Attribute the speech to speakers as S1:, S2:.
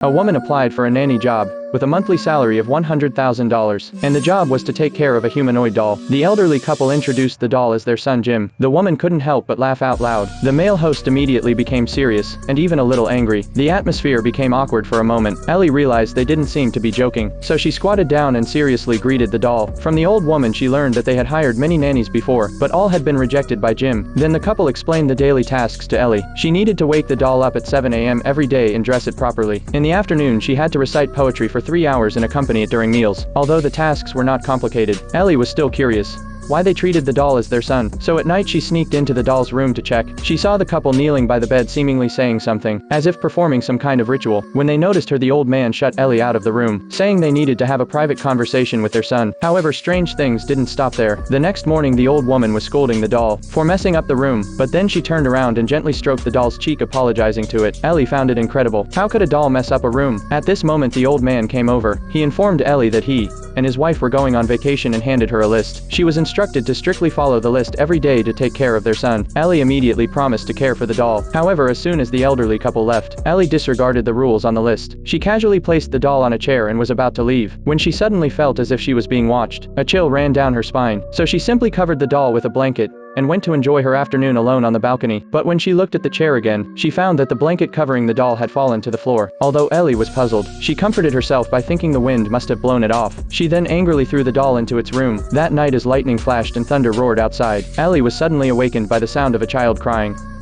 S1: A woman applied for a nanny job, with a monthly salary of $100,000, and the job was to take care of a humanoid doll. The elderly couple introduced the doll as their son Jim. The woman couldn't help but laugh out loud. The male host immediately became serious, and even a little angry. The atmosphere became awkward for a moment. Ellie realized they didn't seem to be joking, so she squatted down and seriously greeted the doll. From the old woman she learned that they had hired many nannies before, but all had been rejected by Jim. Then the couple explained the daily tasks to Ellie. She needed to wake the doll up at 7 a.m. every day and dress it properly. In the afternoon she had to recite poetry for 3 hours and accompany it during meals. Although the tasks were not complicated, Ellie was still curious why they treated the doll as their son. So at night she sneaked into the doll's room to check. She saw the couple kneeling by the bed seemingly saying something, as if performing some kind of ritual. When they noticed her, the old man shut Ellie out of the room, saying they needed to have a private conversation with their son. However, strange things didn't stop there. The next morning the old woman was scolding the doll for messing up the room, but then she turned around and gently stroked the doll's cheek, apologizing to it. Ellie found it incredible. How could a doll mess up a room? At this moment the old man came over. He informed Ellie that he and his wife were going on vacation and handed her a list. She was instructed to strictly follow the list every day to take care of their son. Ellie immediately promised to care for the doll. However, as soon as the elderly couple left, Ellie disregarded the rules on the list. She casually placed the doll on a chair and was about to leave, when she suddenly felt as if she was being watched. A chill ran down her spine, so she simply covered the doll with a blanket and went to enjoy her afternoon alone on the balcony. But when she looked at the chair again, she found that the blanket covering the doll had fallen to the floor. Although Ellie was puzzled, she comforted herself by thinking the wind must have blown it off. She then angrily threw the doll into its room. That night, as lightning flashed and thunder roared outside, Ellie was suddenly awakened by the sound of a child crying.